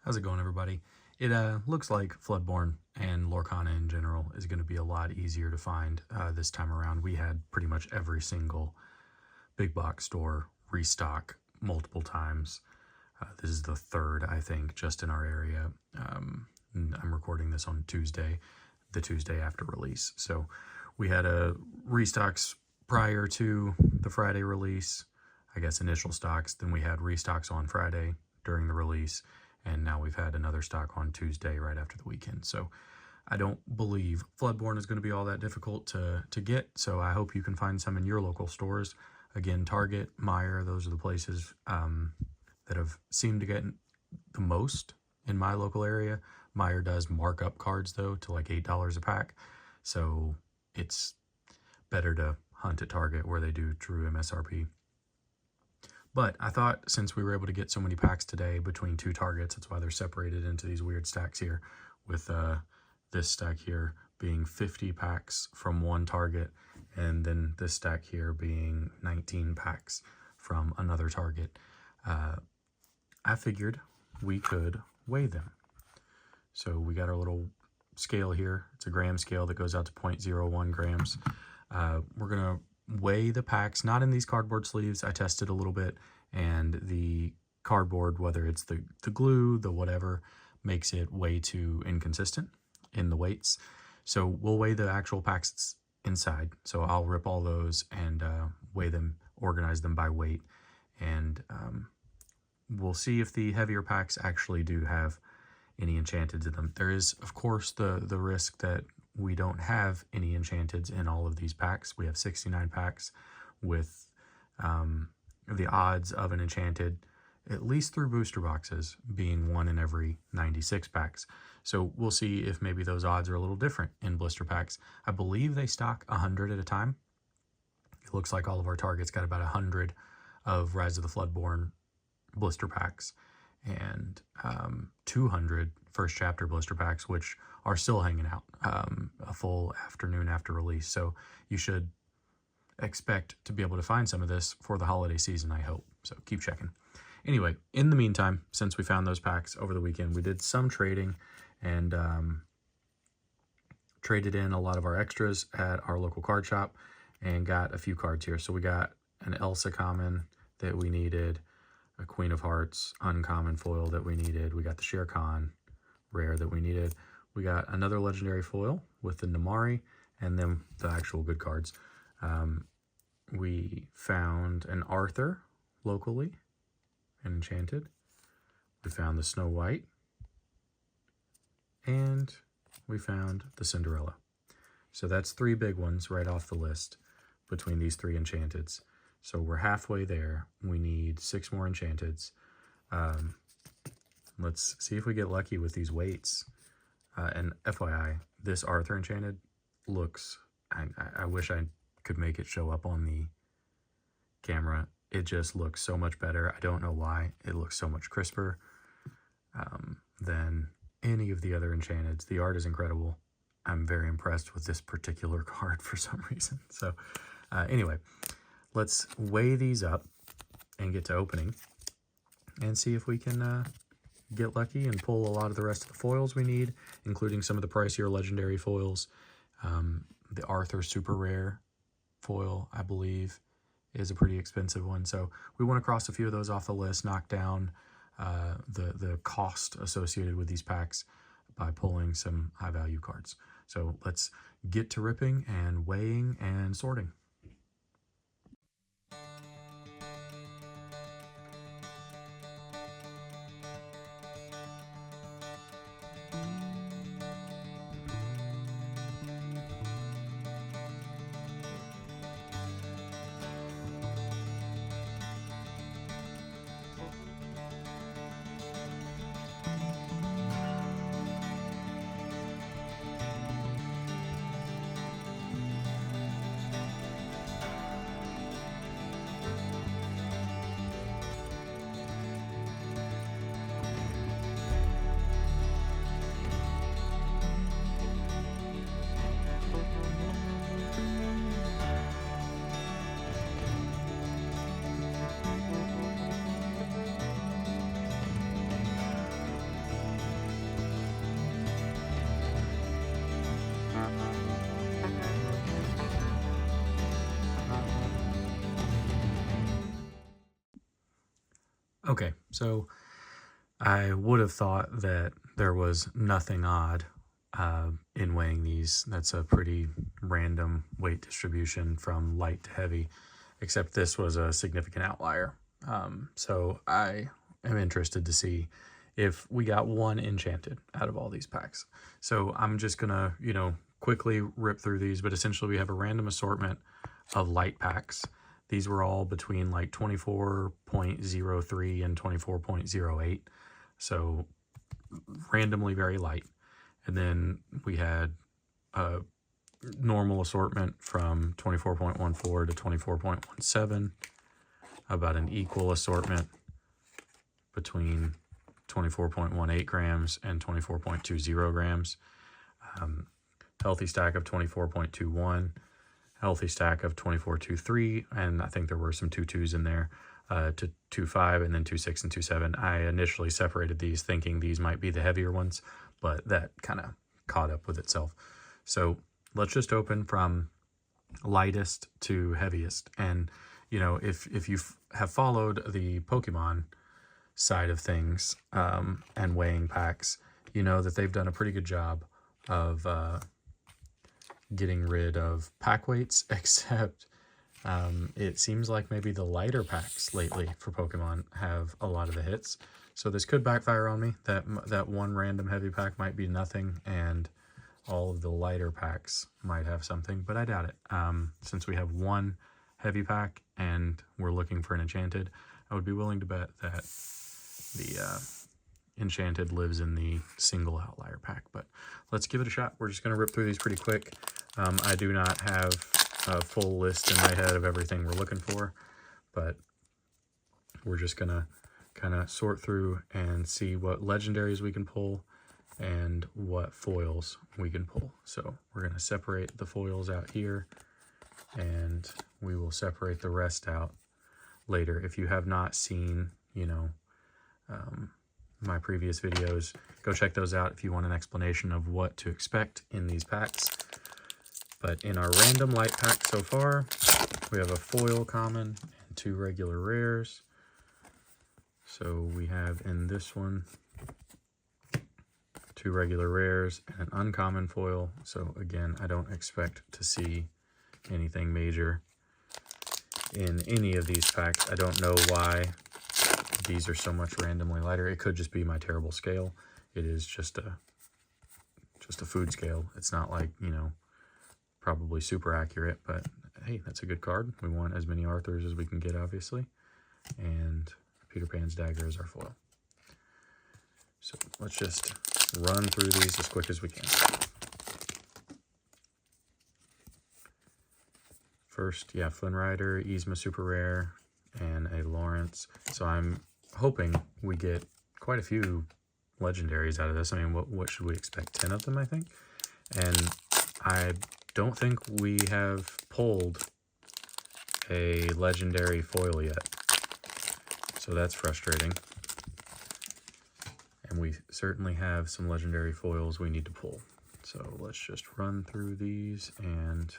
How's it going, everybody? It looks like Floodborn and Lorcana in general is going to be a lot easier to find this time around. We had pretty much every single big box store restock multiple times. This is the third, I think, just in our area. I'm recording this on Tuesday, the Tuesday after release. So we had restocks prior to the Friday release, I guess initial stocks. Then we had restocks on Friday during the release. And now we've had another stock on Tuesday right after the weekend. So I don't believe Floodborn is going to be all that difficult to get. So I hope you can find some in your local stores. Again, Target, Meijer, those are the places that have seemed to get the most in my local area. Meijer does mark up cards, though, to like $8 a pack. So it's better to hunt at Target where they do true MSRP. But I thought since we were able to get so many packs today between two targets, that's why they're separated into these weird stacks here, with this stack here being 50 packs from one target, and then this stack here being 19 packs from another target. I figured we could weigh them. So we got our little scale here. It's a gram scale that goes out to 0.01 grams. We're going to weigh the packs, not in these cardboard sleeves. I tested a little bit, and the cardboard, whether it's the glue, the whatever, makes it way too inconsistent in the weights. So we'll weigh the actual packs inside. So I'll rip all those and weigh them, organize them by weight, and we'll see if the heavier packs actually do have any enchanteds in them. There is, of course, the risk that we don't have any enchanteds in all of these packs. We have 69 packs with the odds of an enchanted, at least through booster boxes, being 1 in every 96 packs. So we'll see if maybe those odds are a little different in blister packs. I believe they stock 100 at a time. It looks like all of our targets got about 100 of Rise of the Floodborn blister packs, and 200 first chapter blister packs, which are still hanging out a full afternoon after release. So you should expect to be able to find some of this for the holiday season, I hope. So keep checking. Anyway, in the meantime, since we found those packs over the weekend, we did some trading and traded in a lot of our extras at our local card shop and got a few cards here. So we got an Elsa common that we needed, a Queen of Hearts uncommon foil that we needed. We got the Shere Khan rare that we needed. We got another legendary foil with the Namari, and then the actual good cards. We found an Arthur locally, an Enchanted. We found the Snow White, and we found the Cinderella. So that's 3 big ones right off the list between these 3 Enchanteds. So we're halfway there. We need 6 more Enchanteds. Let's see if we get lucky with these weights. And FYI, this Arthur Enchanted looks, I wish I could make it show up on the camera. It just looks so much better. I don't know why. It looks so much crisper than any of the other Enchanteds. The art is incredible. I'm very impressed with this particular card for some reason. So anyway, let's weigh these up and get to opening and see if we can get lucky and pull a lot of the rest of the foils we need, including some of the pricier legendary foils. The Arthur Super Rare foil, I believe, is a pretty expensive one. So we want to cross a few of those off the list, knock down the cost associated with these packs by pulling some high value cards. So let's get to ripping and weighing and sorting. Okay, so I would have thought that there was nothing odd in weighing these. That's a pretty random weight distribution from light to heavy, except this was a significant outlier. So I am interested to see if we got one enchanted out of all these packs. So I'm just gonna, quickly rip through these, but essentially we have a random assortment of light packs. These were all between like 24.03 and 24.08. So randomly very light. And then we had a normal assortment from 24.14 to 24.17, about an equal assortment between 24.18 grams and 24.20 grams. Healthy stack of 24.21, healthy stack of 24.23, and I think there were some 2.2s in there, to 2.5 and then 2.6 and 2.7. I initially separated these thinking these might be the heavier ones, but that kind of caught up with itself. So let's just open from lightest to heaviest. And, if you have followed the Pokemon side of things and weighing packs, you know that they've done a pretty good job of getting rid of pack weights, except it seems like maybe the lighter packs lately for Pokemon have a lot of the hits. So this could backfire on me, that one random heavy pack might be nothing, and all of the lighter packs might have something, but I doubt it. Since we have one heavy pack and we're looking for an enchanted, I would be willing to bet that the enchanted lives in the single outlier pack. But let's give it a shot. We're just going to rip through these pretty quick. I do not have a full list in my head of everything we're looking for, but we're just going to kind of sort through and see what legendaries we can pull and what foils we can pull. So we're going to separate the foils out here, and we will separate the rest out later. If you have not seen, my previous videos, go check those out if you want an explanation of what to expect in these packs. But in our random light pack so far, we have a foil common and 2 regular rares. So we have in this one 2 regular rares and an uncommon foil. So again, I don't expect to see anything major in any of these packs. I don't know why these are so much randomly lighter. It could just be my terrible scale. It is just a food scale. It's not like, probably super accurate, but hey, that's a good card. We want as many Arthurs as we can get, obviously. And Peter Pan's dagger is our foil. So let's just run through these as quick as we can. First, Flynn Rider, Yzma super rare, and a Lawrence. So I'm hoping we get quite a few legendaries out of this. I mean, what should we expect? 10 of them, I think. And I don't think we have pulled a legendary foil yet. So that's frustrating. And we certainly have some legendary foils we need to pull. So let's just run through these. And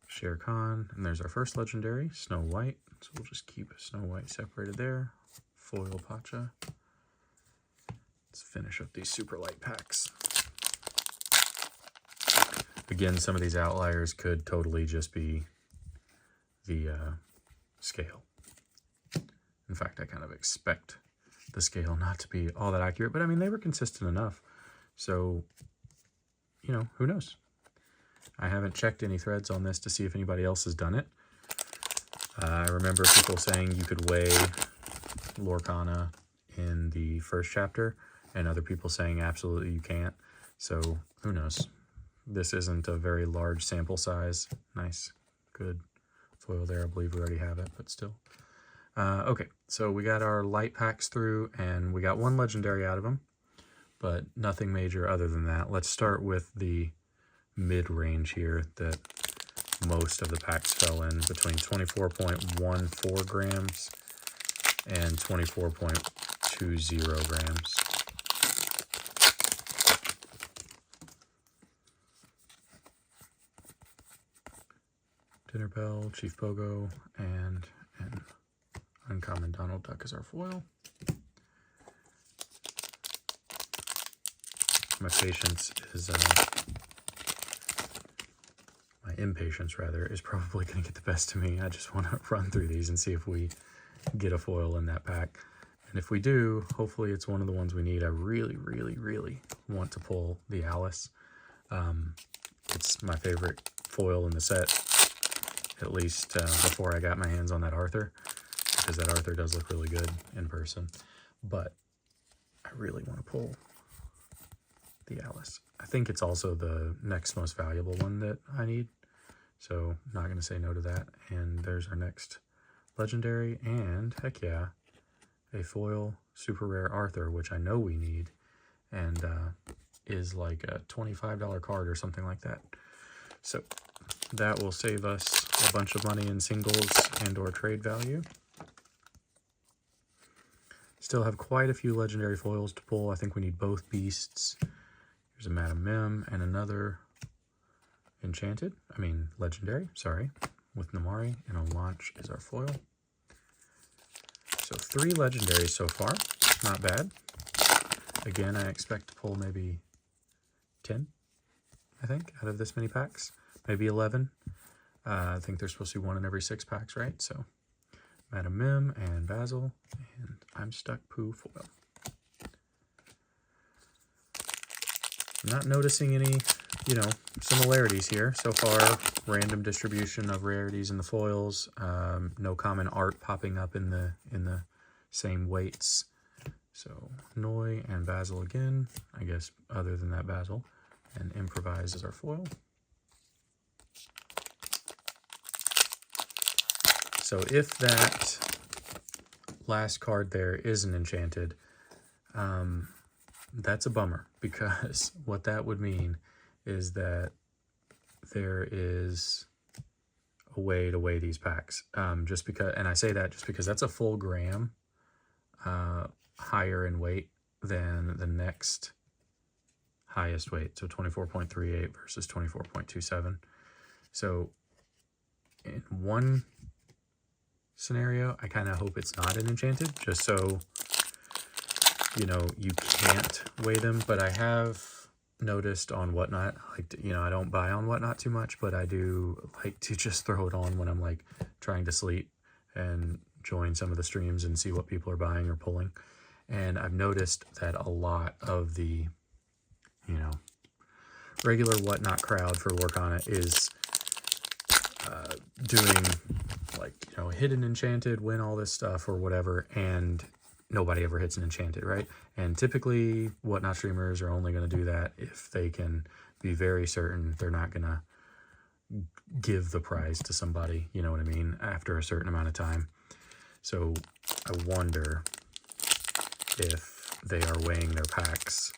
Shere Khan, and there's our first legendary, Snow White. So we'll just keep Snow White separated there. Foil Pacha. Let's finish up these super light packs. Again, some of these outliers could totally just be the scale. In fact, I kind of expect the scale not to be all that accurate, but I mean, they were consistent enough. So, who knows? I haven't checked any threads on this to see if anybody else has done it. I remember people saying you could weigh Lorcana in the first chapter, and other people saying absolutely you can't. So who knows? This isn't a very large sample size. Nice, good foil there. I believe we already have it, but still. Okay, so we got our light packs through, and we got one legendary out of them, but nothing major other than that. Let's start with the mid-range here that most of the packs fell in, between 24.14 grams and 24.20 grams. Dinner Bell, Chief Pogo, and an uncommon Donald Duck is our foil. My patience is, my impatience rather, is probably going to get the best of me. I just want to run through these and see if we get a foil in that pack. And if we do, hopefully it's one of the ones we need. I really, really, really want to pull the Alice. It's my favorite foil in the set, at least before I got my hands on that Arthur, because that Arthur does look really good in person. But I really want to pull the Alice. I think it's also the next most valuable one that I need, so not going to say no to that. And there's our next legendary, and heck yeah, a foil super rare Arthur, which I know we need, and is like a $25 card or something like that. So that will save us a bunch of money in singles and or trade value. Still have quite a few legendary foils to pull. I think we need both beasts. There's a Madam Mim and another legendary, sorry, with Namari, and on launch is our foil. So 3 legendaries so far, not bad. Again, I expect to pull maybe 10, I think, out of this many packs, maybe 11. I think there's supposed to be 1 in every 6 packs, right? So Madam Mim and Basil, and I'm Stuck Pooh foil. I'm not noticing any, similarities here so far. Random distribution of rarities in the foils. No common art popping up in the same weights. So Noi and Basil again. I guess other than that Basil, and Improvise is our foil. So if that last card there is an enchanted, that's a bummer, because what that would mean is that there is a way to weigh these packs. Just because, and I say that just because that's a full gram higher in weight than the next highest weight. So 24.38 versus 24.27. So in one scenario, I kind of hope it's not an enchanted, just so you can't weigh them. But I have noticed on Whatnot, I don't buy on Whatnot too much, but I do like to just throw it on when I'm like trying to sleep and join some of the streams and see what people are buying or pulling. And I've noticed that a lot of the regular Whatnot crowd for Lorcana is doing hit an enchanted, win all this stuff or whatever, and nobody ever hits an enchanted, right? And typically Whatnot streamers are only going to do that if they can be very certain they're not going to give the prize to somebody, you know what I mean, after a certain amount of time. So I wonder if they are weighing their packs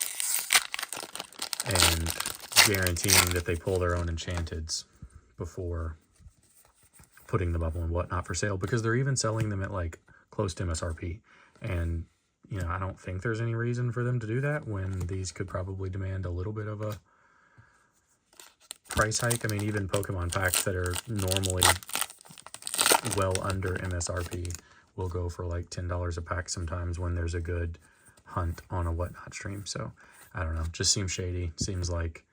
and guaranteeing that they pull their own enchanteds before putting them up on Whatnot for sale, because they're even selling them at like close to MSRP. And I don't think there's any reason for them to do that when these could probably demand a little bit of a price hike. I mean, even Pokemon packs that are normally well under MSRP will go for like $10 a pack sometimes when there's a good hunt on a Whatnot stream. So I don't know, just seems shady. Seems like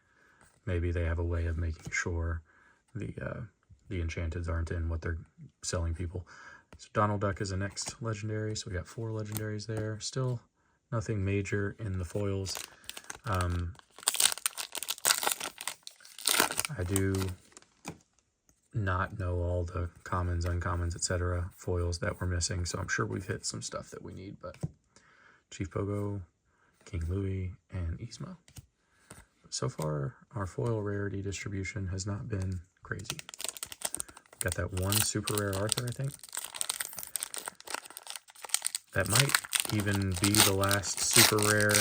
maybe they have a way of making sure the enchanteds aren't in what they're selling people. So Donald Duck is the next legendary. So we got 4 legendaries there. Still nothing major in the foils. I do not know all the commons, uncommons, etc. foils that we're missing, so I'm sure we've hit some stuff that we need. But Chief Pogo, King Louie, and Yzma. So far, our foil rarity distribution has not been crazy. Got that 1 super rare Arthur, I think. That might even be the last super rare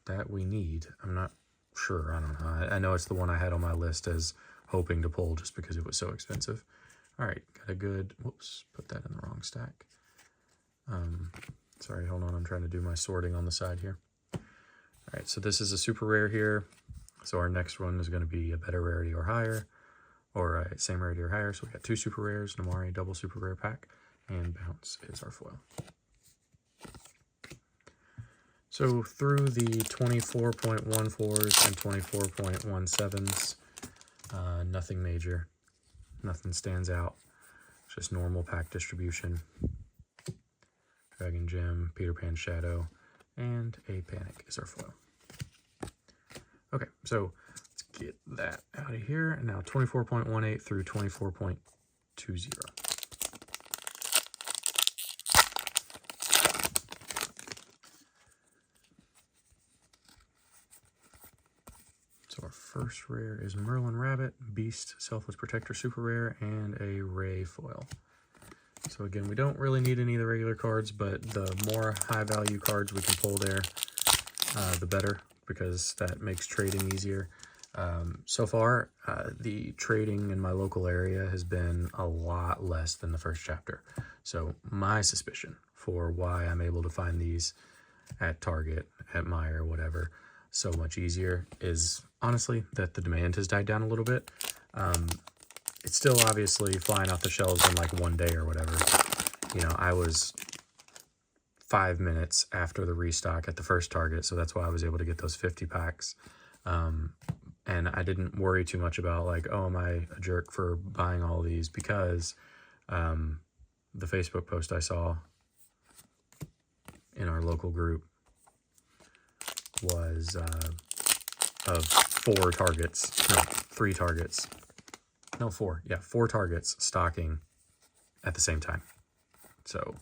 that we need. I'm not sure. I don't know. I know it's the one I had on my list as hoping to pull just because it was so expensive. All right, got a good, whoops, put that in the wrong stack. Sorry, hold on. I'm trying to do my sorting on the side here. All right, so this is a super rare here. So our next one is going to be a better rarity or higher, or same rarity or higher. So we got 2 super rares, Namari double super rare pack, and Bounce is our foil. So through the 24.14s and 24.17s, nothing major, nothing stands out, just normal pack distribution. Dragon Gem, Peter Pan Shadow, and a Panic is our foil. Okay, so let's get that out of here. And now 24.18 through 24.20. So our first rare is Merlin Rabbit, Beast, Selfless Protector Super Rare, and a Ray foil. So again, we don't really need any of the regular cards, but the more high value cards we can pull there, the better, because that makes trading easier. So far, the trading in my local area has been a lot less than the first chapter. So my suspicion for why I'm able to find these at Target, at Meijer, whatever, so much easier is honestly that the demand has died down a little bit. It's still obviously flying off the shelves in like one day or whatever. You know, I was 5 minutes after the restock at the first Target, so that's why I was able to get those 50 packs. And I didn't worry too much about like, oh, am I a jerk for buying all these? Because the Facebook post I saw in our local group was of 4 targets, no, 3 targets. No, 4. Yeah, 4 targets stocking at the same time. So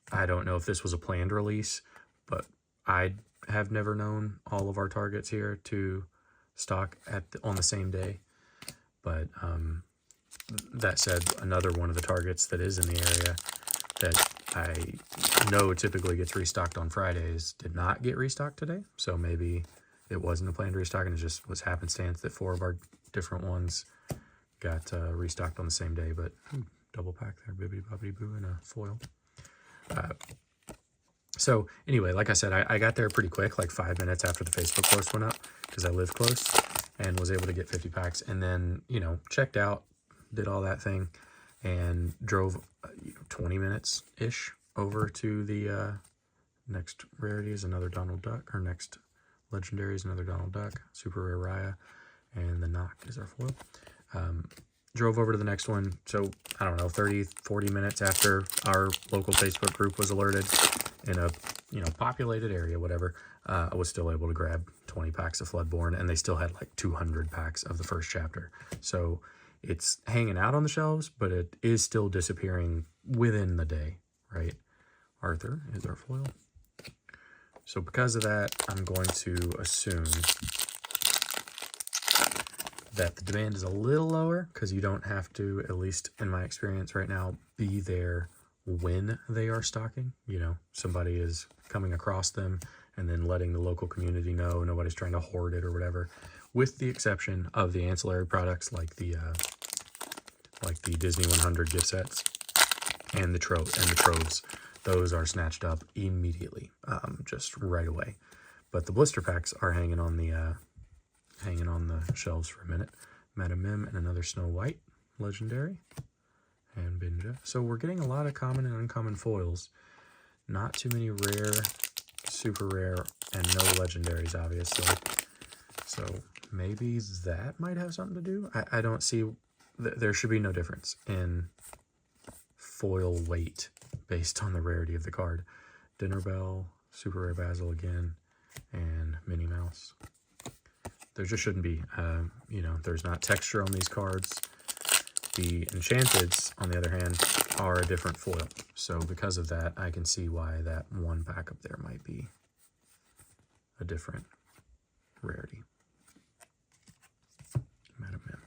I don't know if this was a planned release, but I have never known all of our targets here to stock on the same day. But that said, another one of the targets that is in the area that I know typically gets restocked on Fridays did not get restocked today. So maybe it wasn't a planned restock and it just was happenstance that 4 of our different ones got restocked on the same day. But double pack there, bibbidi bobbidi boo, and a foil. So anyway, like I said, I got there pretty quick, like 5 minutes after the Facebook post went up, because I live close, and was able to get 50 packs. And then, you know, checked out, did all that thing, and drove 20 minutes-ish over to the next rarity is another Donald Duck, or next legendary is another Donald Duck, Super Rare Raya, and the Knock is our foil. Drove over to the next one, so I don't know, 30, 40 minutes after our local Facebook group was alerted in a, you know, populated area, whatever, I was still able to grab 20 packs of Floodborn, and they still had like 200 packs of the first chapter. So it's hanging out on the shelves, but it is still disappearing within the day, right? Arthur is our foil. So because of that, I'm going to assume that the demand is a little lower, because you don't have to, at least in my experience right now, be there when they are stocking. You know, somebody is coming across them and then letting the local community know. Nobody's trying to hoard it or whatever, with the exception of the ancillary products like the Disney 100 gift sets and the troves. Those are snatched up immediately, just right away. But the blister packs are hanging on the shelves for a minute. Madam Mim and another Snow White legendary, and Binja. So we're getting a lot of common and uncommon foils. Not too many rare, super rare, and no legendaries, obviously. So maybe that might have something to do. I don't see, there should be no difference in foil weight based on the rarity of the card. Dinner Bell, Super Rare Basil again, and Minnie Mouse. There just shouldn't be. You know, there's not texture on these cards. The Enchanteds, on the other hand, are a different foil. So because of that, I can see why that one pack up there might be a different rarity. Madam Mim.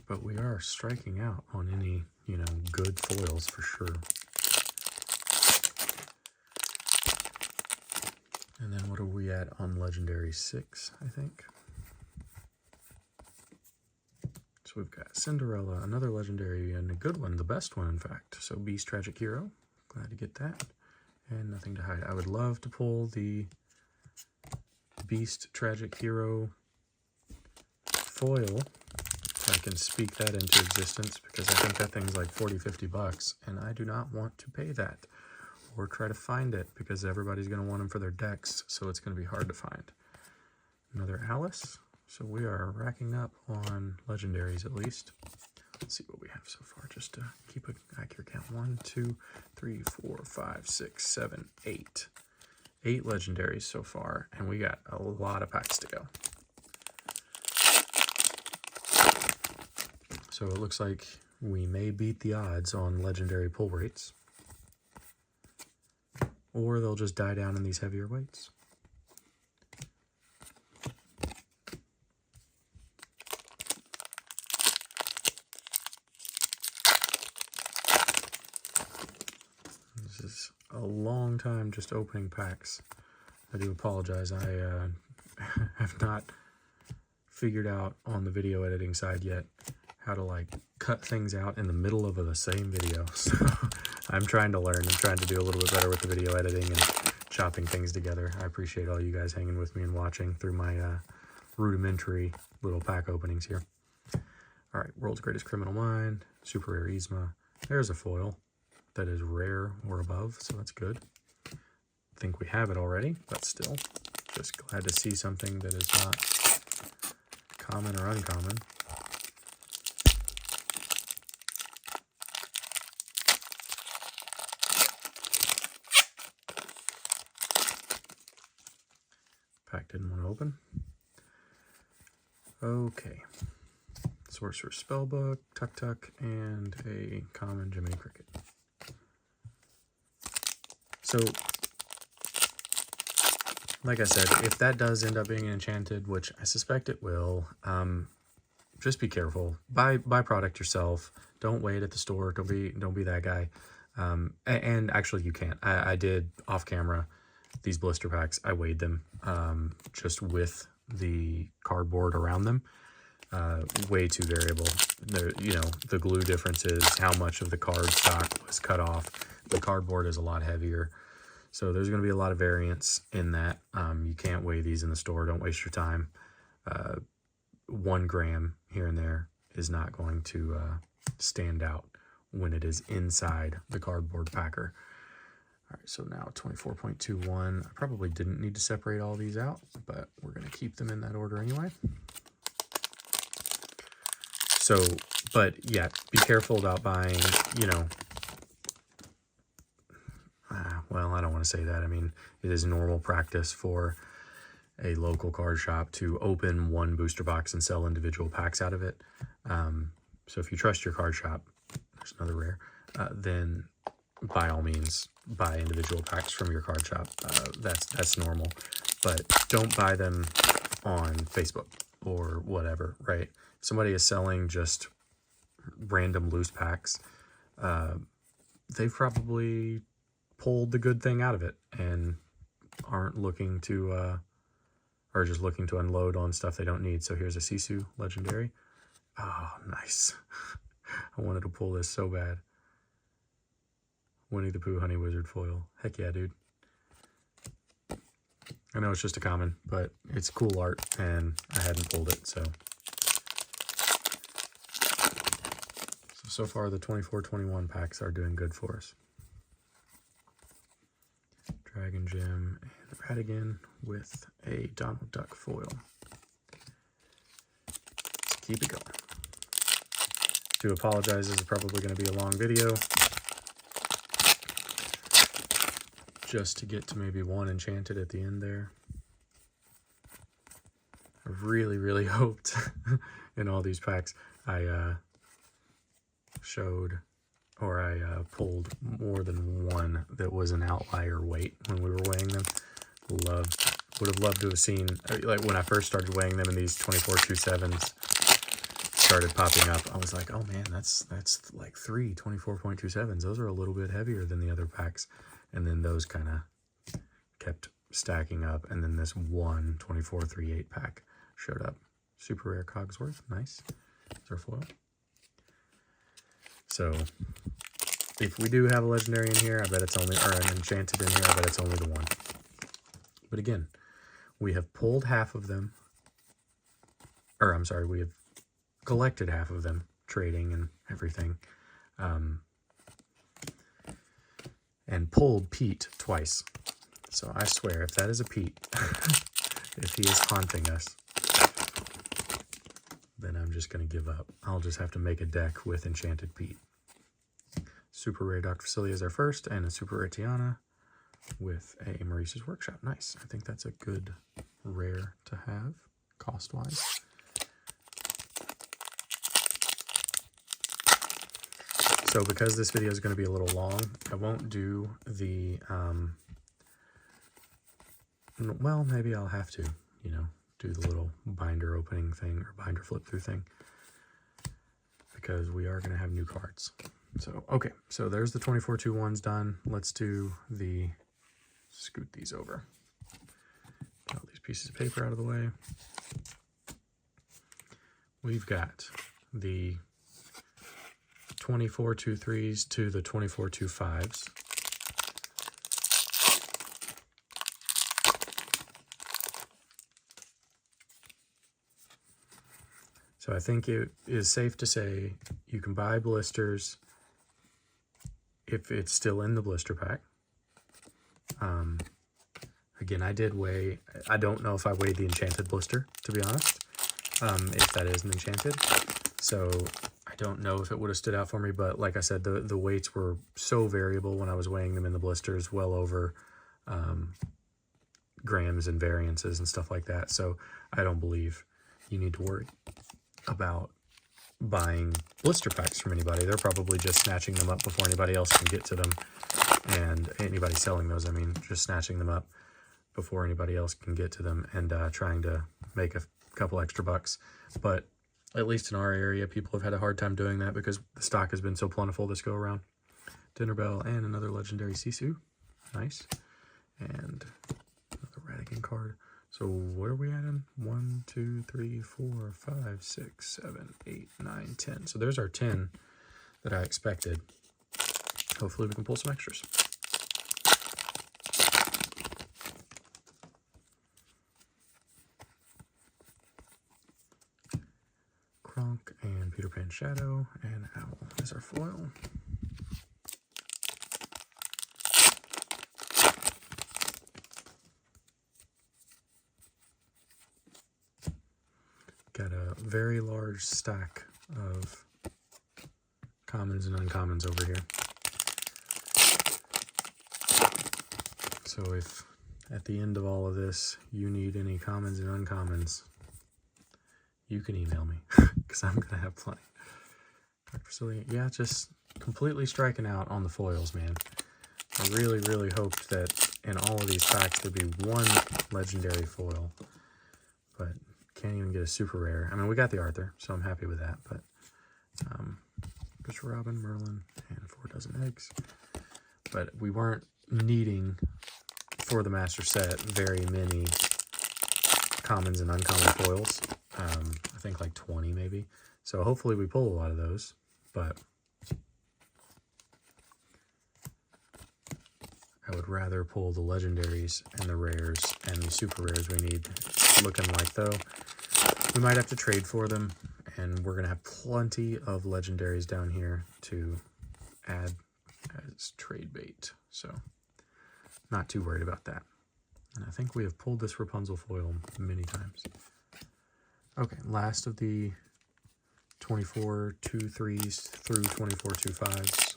But we are striking out on any, you know, good foils for sure. And then what are we at on Legendary 6, I think? So we've got Cinderella, another legendary, and a good one, the best one, in fact. So Beast Tragic Hero, glad to get that. And Nothing to Hide. I would love to pull the Beast Tragic Hero foil I can speak that into existence, because I think that thing's like 40-50 bucks, and I do not want to pay that or try to find it, because everybody's going to want them for their decks, so it's going to be hard to find. Another Alice. So we are racking up on legendaries at least. Let's see what we have so far, just to keep an accurate count. 1, 2, 3, 4, 5, 6, 7, 8. 8 legendaries so far, and we got a lot of packs to go. So it looks like we may beat the odds on legendary pull rates, or they'll just die down in these heavier weights. This is a long time just opening packs. I do apologize. I have not figured out on the video editing side yet how to like cut things out in the middle of the same video. So I'm trying to learn. I'm trying to do a little bit better with the video editing and chopping things together. I appreciate all you guys hanging with me and watching through my rudimentary little pack openings here. All right, World's Greatest Criminal Mind, Super Rare Yzma. There's a foil that is rare or above, so that's good. I think we have it already, but still, just glad to see something that is not common or uncommon. Pack didn't want to open. Okay. Sorcerer's Spellbook, Tuk Tuk, and a common Jiminy Cricket. So, like I said, if that does end up being enchanted, which I suspect it will, just be careful. Buy product yourself. Don't wait at the store. Don't be that guy. And actually, you can't. I did off camera these blister packs. I weighed them just with the cardboard around them. Way too variable. The glue differences, how much of the card stock was cut off. The cardboard is a lot heavier. So there's going to be a lot of variance in that. You can't weigh these in the store. Don't waste your time. 1 gram here and there is not going to stand out when it is inside the cardboard packer. All right, so now 24.21. I probably didn't need to separate all these out, but we're going to keep them in that order anyway. So, but yeah, be careful about buying, well, I don't want to say that. I mean, it is normal practice for a local card shop to open 1 booster box and sell individual packs out of it. So if you trust your card shop, there's another rare, then by all means, buy individual packs from your card shop. That's normal, but don't buy them on Facebook or whatever, right? If somebody is selling just random loose packs, they've probably pulled the good thing out of it and aren't looking to, or just looking to unload on stuff they don't need. So here's a Sisu Legendary. Oh, nice. I wanted to pull this so bad. Winnie the Pooh Honey Wizard foil. Heck yeah, dude. I know it's just a common, but it's cool art, and I hadn't pulled it, so. So far, the 24-21 packs are doing good for us. Dragon Gem and Radigan with a Donald Duck foil. Keep it going. Do apologize, this is probably going to be a long video. Just to get to maybe 1 enchanted at the end there. I really, really hoped in all these packs I showed, or I pulled more than 1 that was an outlier weight when we were weighing them. Would have loved to have seen, like when I first started weighing them and these 24.27s started popping up, I was like, oh man, that's like 3 24.27s. Those are a little bit heavier than the other packs. And then those kind of kept stacking up. And then this 1 24.38 pack showed up. Super Rare Cogsworth, nice. There's our foil. So if we do have a legendary in here, I bet it's only, or an enchanted in here, I bet it's only the 1. But again, we have pulled half of them. Or I'm sorry, we have collected half of them, trading and everything. And pulled Pete twice. So I swear, if that is a Pete, if he is haunting us, then I'm just going to give up. I'll just have to make a deck with Enchanted Pete. Super Rare Dr. Facilier is our first, and a Super Rare Tiana with a Maurice's Workshop. Nice. I think that's a good rare to have, cost-wise. So because this video is going to be a little long, I won't do the, well, maybe I'll have to, you know, do the little binder opening thing or binder flip through thing, because we are going to have new cards. So, okay, so there's the 24-2-1s done. Let's do the, scoot these over. Get all these pieces of paper out of the way. We've got the 24-2-3s to the 24-2-5s. So I think it is safe to say you can buy blisters if it's still in the blister pack. Again, I did weigh, I don't know if I weighed the enchanted blister, to be honest, if that is an enchanted. So I don't know if it would have stood out for me, but like I said, the weights were so variable when I was weighing them in the blisters, well over grams and variances and stuff like that. So I don't believe you need to worry about buying blister packs from anybody. They're probably just snatching them up before anybody else can get to them, and anybody selling those, I mean, just snatching them up before anybody else can get to them and trying to make a couple extra bucks. But at least in our area, people have had a hard time doing that because the stock has been so plentiful this go around. Dinner Bell and another legendary Sisu. Nice. And another Radigan card. So what are we at in? 1, 2, 3, 4, 5, 6, 7, 8, 9, 10. So there's our 10 that I expected. Hopefully we can pull some extras. Kronk and Peter Pan Shadow and Owl is our foil. Got a very large stack of commons and uncommons over here. So if at the end of all of this you need any commons and uncommons, you can email me because I'm gonna have plenty. Dr. Facilier, yeah, just completely striking out on the foils, man. I really, really hoped that in all of these packs there'd be one legendary foil, but can't even get a super rare. I mean, we got the Arthur, so I'm happy with that, but Christopher Robin, Merlin, and 4 dozen eggs. But we weren't needing, for the master set, very many commons and uncommon foils. I think like 20 maybe. So hopefully we pull a lot of those, but I would rather pull the legendaries and the rares and the super rares we need. Looking like, though, we might have to trade for them, and we're going to have plenty of legendaries down here to add as trade bait. So not too worried about that. And I think we have pulled this Rapunzel foil many times. Okay, last of the 24-2-3s through 24-2-5s.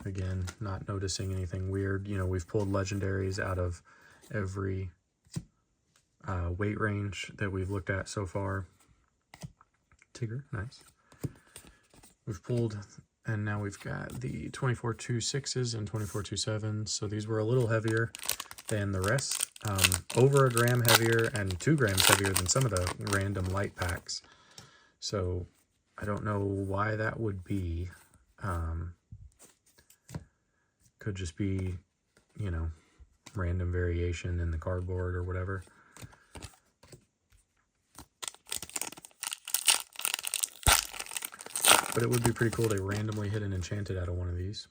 Again, not noticing anything weird. You know, we've pulled legendaries out of every weight range that we've looked at so far. Tigger, nice. We've pulled, and now we've got the 24-2-6s and 24-2-7s. So these were a little heavier than the rest. Over a gram heavier and 2 grams heavier than some of the random light packs. So I don't know why that would be. Could just be, you know, random variation in the cardboard or whatever. But it would be pretty cool to randomly hit an enchanted out of one of these.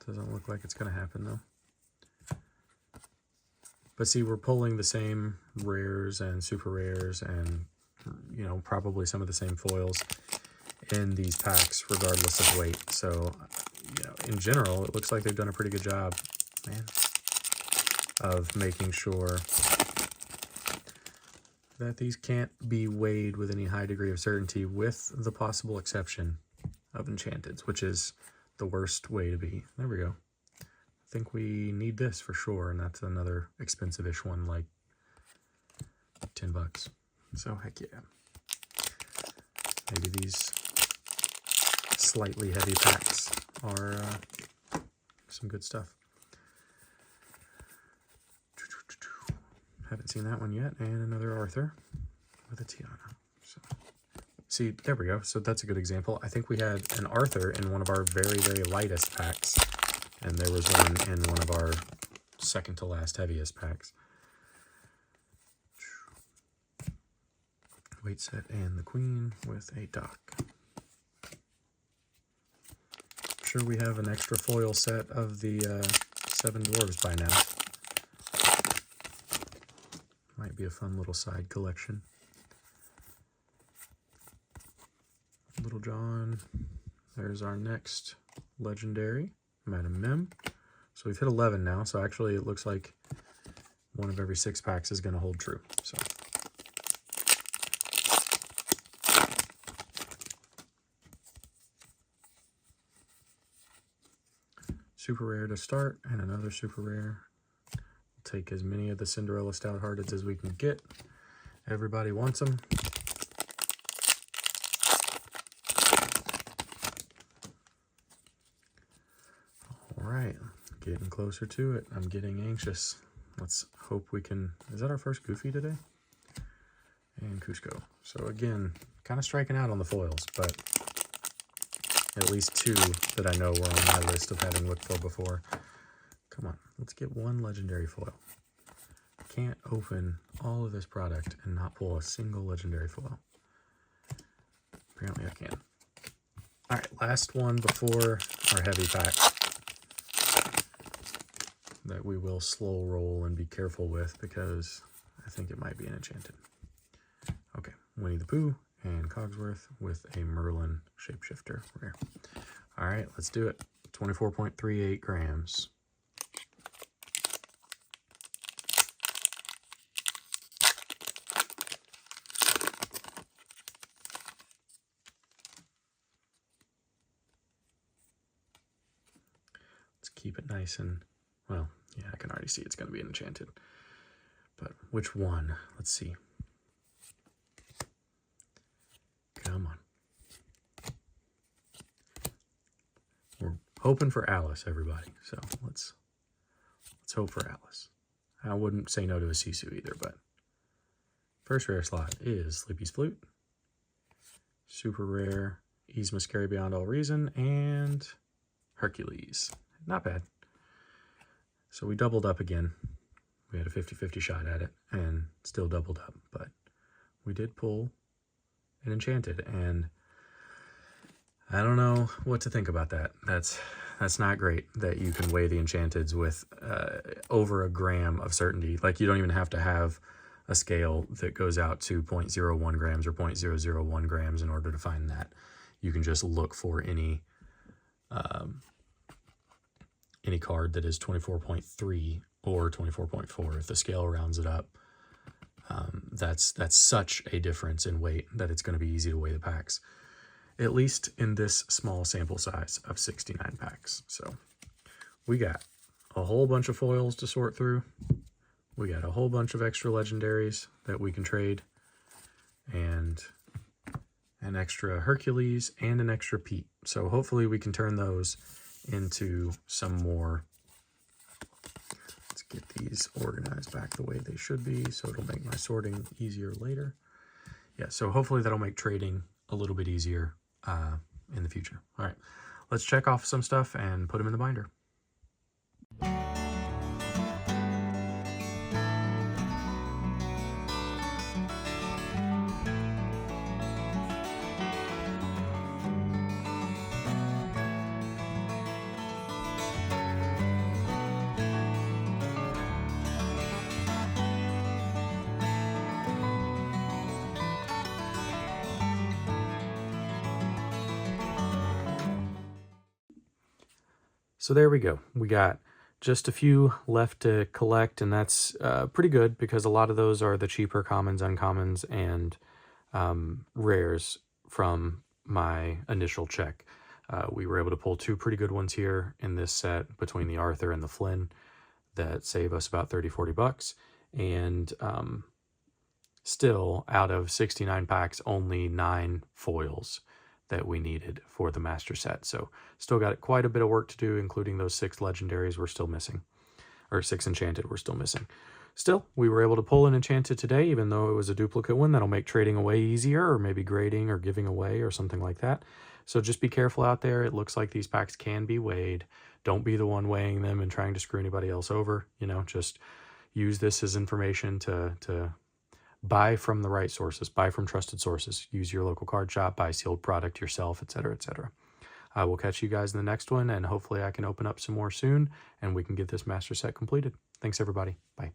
Doesn't look like it's going to happen, though. But see, we're pulling the same rares and super rares and, you know, probably some of the same foils in these packs regardless of weight. So, you know, in general, it looks like they've done a pretty good job, man, of making sure that these can't be weighed with any high degree of certainty, with the possible exception of Enchanteds, which is the worst way to be. There we go. I think we need this for sure, and that's another expensive-ish one, like 10 bucks. So heck yeah. Maybe these slightly heavy packs are some good stuff. Haven't seen that one yet, and another Arthur with a Tiana. So, see, there we go. So that's a good example. I think we had an Arthur in one of our very, very lightest packs, and there was one in one of our second to last heaviest packs. Weight set and the Queen with a Dock. I'm sure we have an extra foil set of the 7 Dwarves by now. Might be a fun little side collection. Little John. There's our next legendary, Madam Mim. So we've hit 11 now, so actually it looks like one of every 6 packs is going to hold true. So super rare to start, and another super rare. We'll take as many of the Cinderella Stout-Hearteds as we can get. Everybody wants them. All right, getting closer to it. I'm getting anxious. Let's hope we can... Is that our first Goofy today? And Cusco. So again, kind of striking out on the foils, but at least 2 that I know were on my list of having looked for before. Come on, let's get one legendary foil. Can't open all of this product and not pull a single legendary foil. Apparently I can. All right, last one before our heavy pack that we will slow roll and be careful with, because I think it might be an Enchanted. Okay, Winnie the Pooh and Cogsworth with a Merlin Shapeshifter rare. All right, let's do it. 24.38 grams. Let's keep it nice and, well, yeah, I can already see it's going to be an Enchanted. But which one? Let's see. Come on. We're hoping for Alice, everybody. So let's hope for Alice. I wouldn't say no to a Sisu either, but first rare slot is Sleepy's Flute. Super rare, Yzma Carry Beyond All Reason, and Hercules. Not bad. So we doubled up again. We had a 50-50 shot at it and still doubled up, but we did pull an Enchanted, and I don't know what to think about that. That's not great that you can weigh the Enchanteds with over a gram of certainty. Like, you don't even have to have a scale that goes out to 0.01 grams or 0.001 grams in order to find that. You can just look for any card that is 24.3 or 24.4 if the scale rounds it up. That's such a difference in weight that it's going to be easy to weigh the packs, at least in this small sample size of 69 packs. So we got a whole bunch of foils to sort through. We got a whole bunch of extra legendaries that we can trade, and an extra Hercules and an extra Pete. So hopefully we can turn those into some more. Let's get these organized back the way they should be so it'll make my sorting easier later. Yeah, so hopefully that'll make trading a little bit easier in the future. All right, let's check off some stuff and put them in the binder. So there we go. We got just a few left to collect, and that's pretty good because a lot of those are the cheaper commons, uncommons, and rares from my initial check. We were able to pull two pretty good ones here in this set between the Arthur and the Flynn that save us about 30-40 bucks. And still, out of 69 packs, only 9 foils that we needed for the master set. So still got quite a bit of work to do, including those 6 legendaries we're still missing, or 6 enchanted we're still missing. Still, we were able to pull an enchanted today, even though it was a duplicate one. That'll make trading away easier, or maybe grading or giving away or something like that. So just be careful out there. It looks like these packs can be weighed. Don't be the one weighing them and trying to screw anybody else over. You know, just use this as information to buy from the right sources, buy from trusted sources, use your local card shop, buy sealed product yourself, etc., etc. I will catch you guys in the next one, and hopefully I can open up some more soon and we can get this master set completed. Thanks, everybody. Bye.